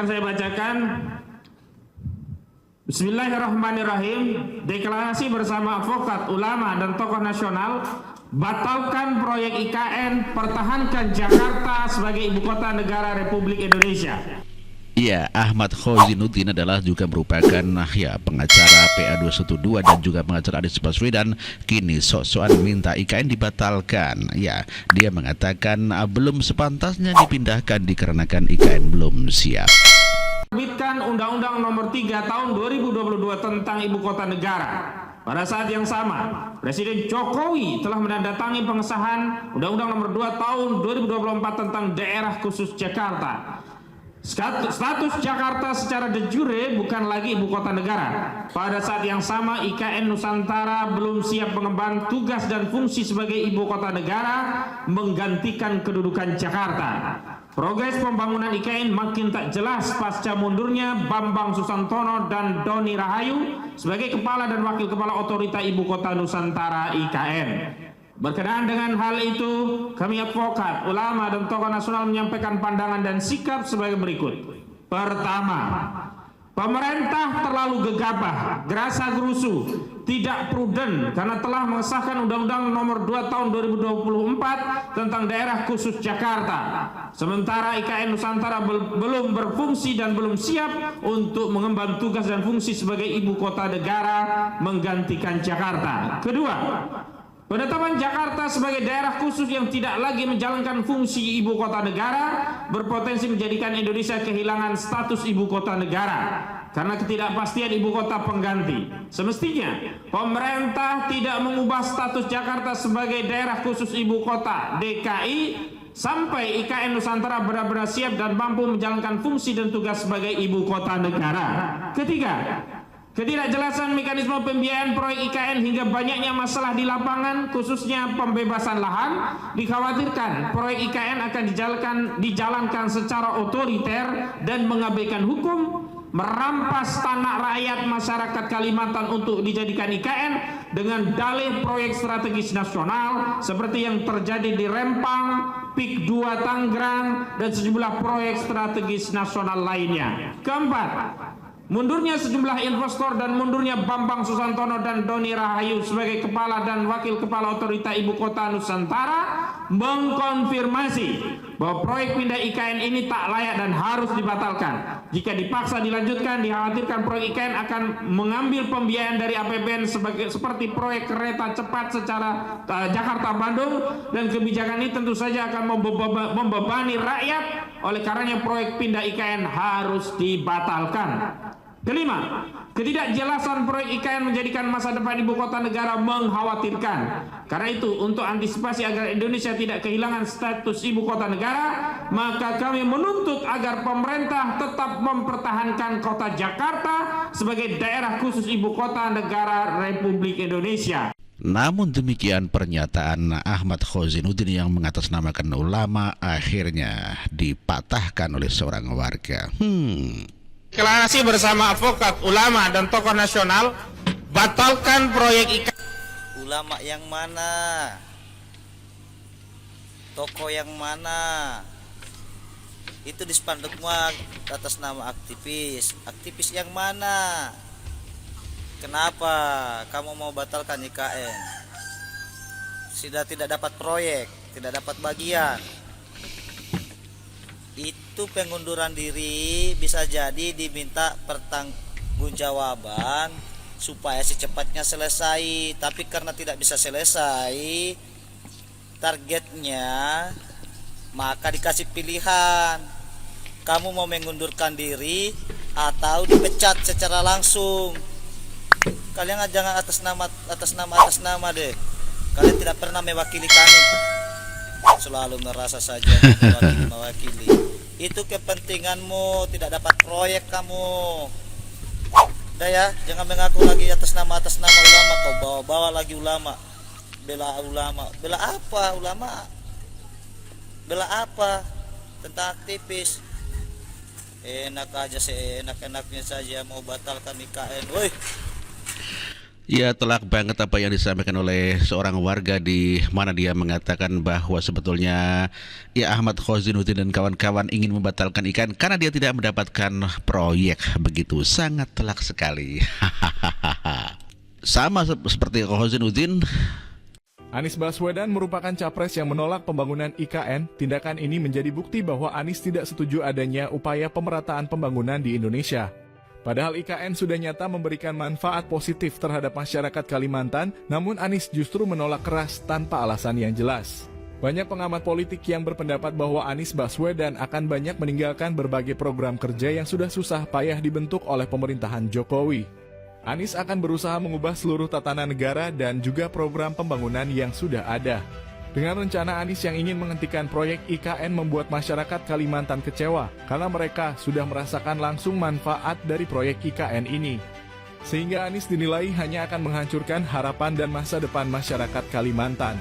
akan saya bacakan. Bismillahirrahmanirrahim. Deklarasi bersama advokat, ulama, dan tokoh nasional. Batalkan proyek IKN, pertahankan Jakarta sebagai ibu kota negara Republik Indonesia. Ya, Ahmad Khozinuddin adalah juga merupakan pengacara PA212 dan juga pengacara Anies Baswedan. Kini sok-sokan minta IKN dibatalkan. Ya, dia mengatakan belum sepantasnya dipindahkan dikarenakan IKN belum siap. Terbitkan Undang-Undang Nomor 3 Tahun 2022 tentang Ibu Kota Negara. Pada saat yang sama, Presiden Jokowi telah menandatangani pengesahan Undang-Undang Nomor 2 Tahun 2024 tentang Daerah Khusus Jakarta. Status Jakarta secara de jure bukan lagi ibu kota negara. Pada saat yang sama, IKN Nusantara belum siap mengemban tugas dan fungsi sebagai ibu kota negara menggantikan kedudukan Jakarta. Progres pembangunan IKN makin tak jelas pasca mundurnya Bambang Susantono dan Doni Rahayu sebagai kepala dan wakil kepala otorita ibu kota Nusantara IKN. Berkenaan dengan hal itu, kami advokat, ulama, dan tokoh nasional menyampaikan pandangan dan sikap sebagai berikut. Pertama, pemerintah terlalu gegabah, gerasa gerusu, tidak prudent karena telah mengesahkan Undang-Undang Nomor 2 Tahun 2024 tentang Daerah Khusus Jakarta. Sementara IKN Nusantara belum berfungsi dan belum siap untuk mengemban tugas dan fungsi sebagai ibu kota negara menggantikan Jakarta. Kedua, penetapan Jakarta sebagai daerah khusus yang tidak lagi menjalankan fungsi ibu kota negara berpotensi menjadikan Indonesia kehilangan status ibu kota negara karena ketidakpastian ibu kota pengganti. Semestinya pemerintah tidak mengubah status Jakarta sebagai daerah khusus ibu kota DKI sampai IKN Nusantara benar-benar siap dan mampu menjalankan fungsi dan tugas sebagai ibu kota negara. Ketiga, ketidakjelasan mekanisme pembiayaan proyek IKN hingga banyaknya masalah di lapangan, khususnya pembebasan lahan, dikhawatirkan proyek IKN akan dijalankan secara otoriter dan mengabaikan hukum, merampas tanah rakyat masyarakat Kalimantan untuk dijadikan IKN dengan dalih proyek strategis nasional seperti yang terjadi di Rempang, PIK 2 Tangerang, dan sejumlah proyek strategis nasional lainnya. Keempat, mundurnya sejumlah investor dan mundurnya Bambang Susantono dan Doni Rahayu sebagai kepala dan wakil kepala otorita ibu kota Nusantara mengkonfirmasi bahwa proyek pindah IKN ini tak layak dan harus dibatalkan. Jika dipaksa dilanjutkan, dikhawatirkan proyek IKN akan mengambil pembiayaan dari APBN seperti proyek kereta cepat secara Jakarta-Bandung, dan kebijakan ini tentu saja akan membebani rakyat. Oleh karenanya proyek pindah IKN harus dibatalkan. Kelima, ketidakjelasan proyek IKN menjadikan masa depan ibu kota negara mengkhawatirkan. Karena itu, untuk antisipasi agar Indonesia tidak kehilangan status ibu kota negara, maka kami menuntut agar pemerintah tetap mempertahankan kota Jakarta sebagai daerah khusus ibu kota negara Republik Indonesia. Namun demikian, pernyataan Ahmad Khozinuddin yang mengatasnamakan ulama akhirnya dipatahkan oleh seorang warga. Deklarasi bersama advokat, ulama, dan tokoh nasional, batalkan proyek IKN. Ulama yang mana? Tokoh yang mana? Itu di spanduk atas nama aktivis. Aktivis yang mana? Kenapa kamu mau batalkan IKN? Sudah tidak dapat proyek, tidak dapat bagian. Itu pengunduran diri bisa jadi diminta pertanggungjawaban supaya secepatnya selesai. Tapi karena tidak bisa selesai targetnya, maka dikasih pilihan. Kamu mau mengundurkan diri atau dipecat secara langsung. Kalian jangan atas nama deh. Kalian tidak pernah mewakili kami. Selalu merasa saja mewakili. Itu kepentinganmu, tidak dapat proyek kamu. Udah ya, jangan mengaku lagi atas nama ulama. Kau bawa-bawa lagi ulama. Bela ulama. Bela apa ulama? Bela apa? Tentang aktivis. Enak aja, seenak-enaknya saja mau batalkan IKN. Woi. Ya, telak banget apa yang disampaikan oleh seorang warga di mana dia mengatakan bahwa sebetulnya ya Ahmad Khozinuddin dan kawan-kawan ingin membatalkan IKN karena dia tidak mendapatkan proyek. Begitu, sangat telak sekali. Sama seperti Khozinuddin. Anies Baswedan merupakan capres yang menolak pembangunan IKN. Tindakan ini menjadi bukti bahwa Anies tidak setuju adanya upaya pemerataan pembangunan di Indonesia. Padahal IKN sudah nyata memberikan manfaat positif terhadap masyarakat Kalimantan, namun Anies justru menolak keras tanpa alasan yang jelas. Banyak pengamat politik yang berpendapat bahwa Anies Baswedan akan banyak meninggalkan berbagai program kerja yang sudah susah payah dibentuk oleh pemerintahan Jokowi. Anies akan berusaha mengubah seluruh tatanan negara dan juga program pembangunan yang sudah ada. Dengan rencana Anies yang ingin menghentikan proyek IKN membuat masyarakat Kalimantan kecewa karena mereka sudah merasakan langsung manfaat dari proyek IKN ini. Sehingga Anies dinilai hanya akan menghancurkan harapan dan masa depan masyarakat Kalimantan.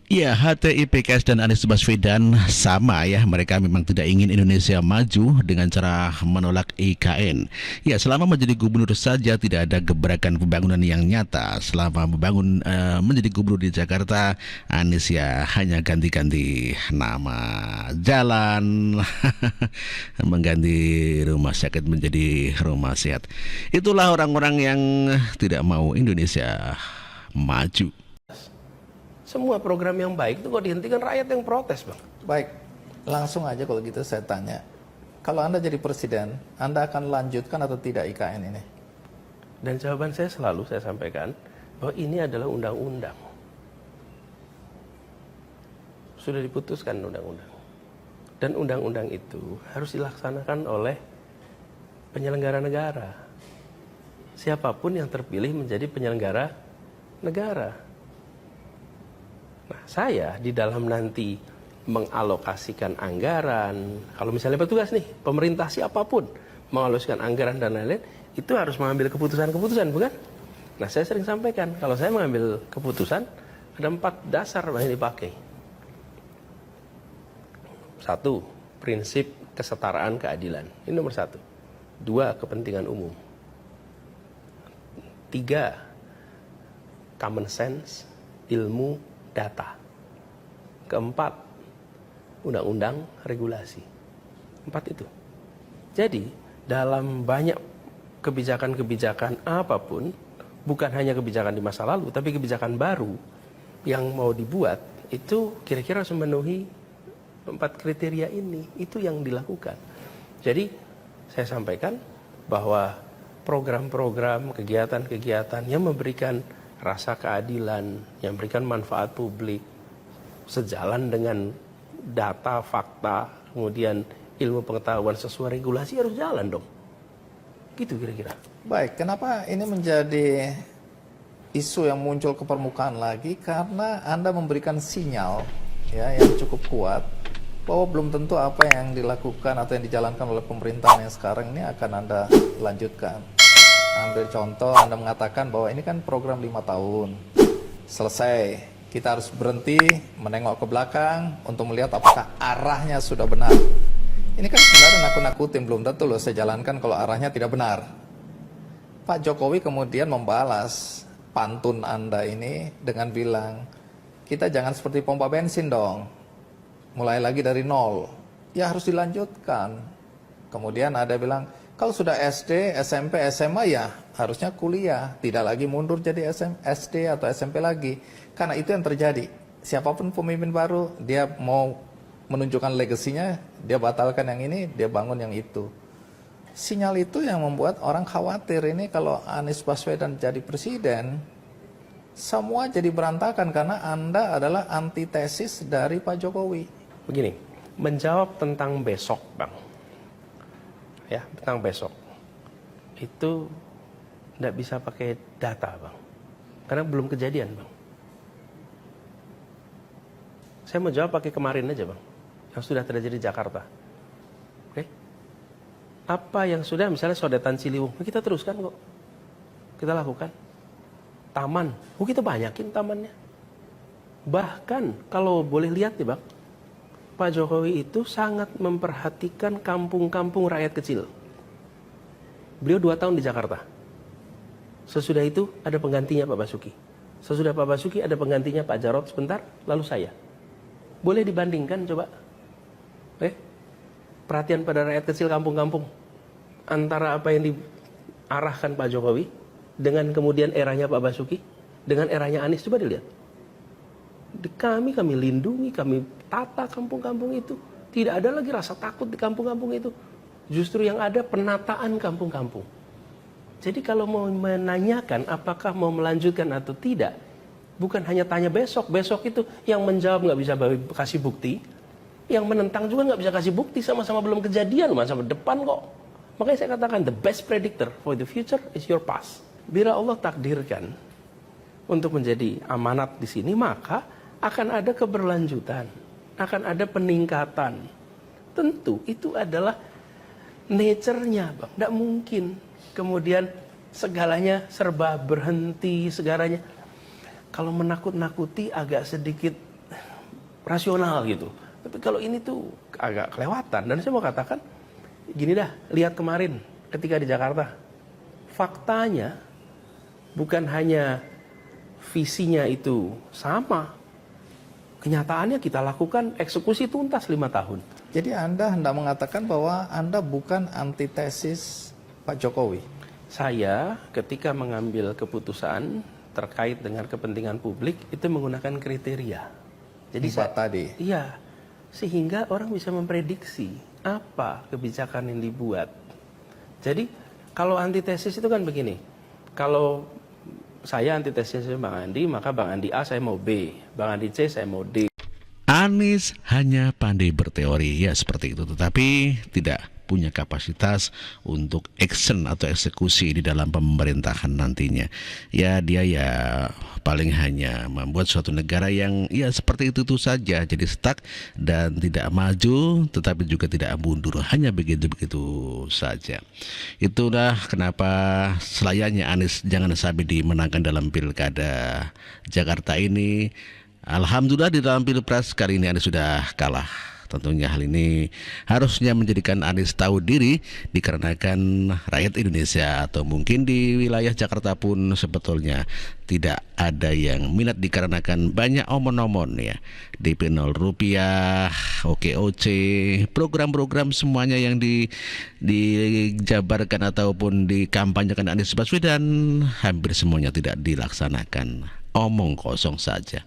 Ya, HTI, PKS dan Anies Baswedan sama ya, mereka memang tidak ingin Indonesia maju dengan cara menolak IKN. Ya, selama menjadi gubernur saja tidak ada gebrakan pembangunan yang nyata. Selama menjadi gubernur di Jakarta, Anies ya hanya ganti-ganti nama jalan, mengganti rumah sakit menjadi rumah sehat. Itulah orang-orang yang tidak mau Indonesia maju. Semua program yang baik itu kok dihentikan, rakyat yang protes, Bang. Baik, langsung aja kalau gitu saya tanya. Kalau Anda jadi presiden, Anda akan lanjutkan atau tidak IKN ini? Dan jawaban saya selalu saya sampaikan bahwa ini adalah undang-undang. Sudah diputuskan undang-undang. Dan undang-undang itu harus dilaksanakan oleh penyelenggara negara. Siapapun yang terpilih menjadi penyelenggara negara. Nah, saya di dalam nanti mengalokasikan anggaran, kalau misalnya petugas nih, pemerintah siapapun mengalokasikan anggaran dan lain-lain, itu harus mengambil keputusan-keputusan, bukan? Nah, saya sering sampaikan, kalau saya mengambil keputusan, ada 4 dasar yang dipakai. 1, prinsip kesetaraan keadilan. Ini nomor 1. 2, kepentingan umum. 3, common sense, ilmu, data. Keempat, undang-undang regulasi. 4 itu. Jadi, dalam banyak kebijakan-kebijakan apapun, bukan hanya kebijakan di masa lalu, tapi kebijakan baru yang mau dibuat, itu kira-kira harus memenuhi 4 kriteria ini. Itu yang dilakukan. Jadi, saya sampaikan bahwa program-program, kegiatan-kegiatan yang memberikan rasa keadilan, yang memberikan manfaat publik, sejalan dengan data, fakta, kemudian ilmu pengetahuan sesuai regulasi harus jalan dong. Gitu kira-kira. Baik, kenapa ini menjadi isu yang muncul ke permukaan lagi? Karena Anda memberikan sinyal ya yang cukup kuat bahwa belum tentu apa yang dilakukan atau yang dijalankan oleh pemerintahan yang sekarang ini akan Anda lanjutkan. Ambil contoh, Anda mengatakan bahwa ini kan program 5 tahun. Selesai, kita harus berhenti, menengok ke belakang untuk melihat apakah arahnya sudah benar. Ini kan sebenarnya nakut-nakutin, belum tentu loh saya jalankan kalau arahnya tidak benar. Pak Jokowi kemudian membalas pantun Anda ini dengan bilang, kita jangan seperti pompa bensin dong, mulai lagi dari nol. Ya harus dilanjutkan. Kemudian ada bilang, kalau sudah SD, SMP, SMA ya harusnya kuliah. Tidak lagi mundur jadi SD atau SMP lagi. Karena itu yang terjadi. Siapapun pemimpin baru, dia mau menunjukkan legasinya, dia batalkan yang ini, dia bangun yang itu. Sinyal itu yang membuat orang khawatir ini kalau Anies Baswedan jadi presiden, semua jadi berantakan karena Anda adalah antitesis dari Pak Jokowi. Begini, menjawab tentang besok, Bang. Ya, tentang besok itu tidak bisa pakai data, Bang, karena belum kejadian, Bang. Saya mau jawab pakai kemarin aja, Bang, yang sudah terjadi di Jakarta. Oke, apa yang sudah, misalnya sodetan Ciliwung, kita teruskan kok, kita lakukan. Taman, kita banyakin tamannya. Bahkan kalau boleh lihat nih, Bang, Pak Jokowi itu sangat memperhatikan kampung-kampung rakyat kecil. Beliau 2 tahun di Jakarta. Sesudah itu ada penggantinya Pak Basuki. Sesudah Pak Basuki ada penggantinya Pak Jarod sebentar, lalu saya. Boleh dibandingkan coba? Perhatian pada rakyat kecil kampung-kampung. Antara apa yang diarahkan Pak Jokowi dengan kemudian eranya Pak Basuki, dengan eranya Anies, coba dilihat. Kami lindungi, kami tata kampung-kampung itu. Tidak ada lagi rasa takut di kampung-kampung itu. Justru yang ada penataan kampung-kampung. Jadi kalau mau menanyakan apakah mau melanjutkan atau tidak, bukan hanya tanya besok. Besok itu yang menjawab nggak bisa kasih bukti, yang menentang juga nggak bisa kasih bukti, sama-sama belum kejadian, sama depan kok. Makanya saya katakan the best predictor for the future is your past. Bila Allah takdirkan untuk menjadi amanat di sini, maka akan ada keberlanjutan, akan ada peningkatan. Tentu itu adalah nature-nya, Bang. Tidak mungkin kemudian segalanya serba berhenti, segalanya. Kalau menakut-nakuti agak sedikit rasional gitu. Tapi kalau ini tuh agak kelewatan. Dan saya mau katakan, gini dah, lihat kemarin ketika di Jakarta. Faktanya bukan hanya visinya itu sama. Kenyataannya kita lakukan eksekusi tuntas 5 tahun. Jadi Anda hendak mengatakan bahwa Anda bukan antitesis Pak Jokowi? Saya ketika mengambil keputusan terkait dengan kepentingan publik itu menggunakan kriteria. Jadi tadi. Iya. Sehingga orang bisa memprediksi apa kebijakan yang dibuat. Jadi kalau antitesis itu kan begini. Kalau saya antitesis Bang Andi, maka Bang Andi A saya mau B, Bang Andi C saya mau D. Anies hanya pandai berteori, ya seperti itu, tetapi tidak punya kapasitas untuk action atau eksekusi di dalam pemerintahan nantinya. Ya dia ya paling hanya membuat suatu negara yang ya seperti itu saja, jadi stuck dan tidak maju, tetapi juga tidak mundur, hanya begitu-begitu saja. Itulah kenapa selayaknya Anies jangan sampai dimenangkan dalam pilkada Jakarta ini. Alhamdulillah di dalam pilpres kali ini Anies sudah kalah. Tentunya hal ini harusnya menjadikan Anies tahu diri, dikarenakan rakyat Indonesia atau mungkin di wilayah Jakarta pun sebetulnya tidak ada yang minat dikarenakan banyak omon-omon ya. DP 0 rupiah, OKOC, program-program semuanya yang dijabarkan ataupun dikampanyekan Anies Baswedan hampir semuanya tidak dilaksanakan. Omong kosong saja.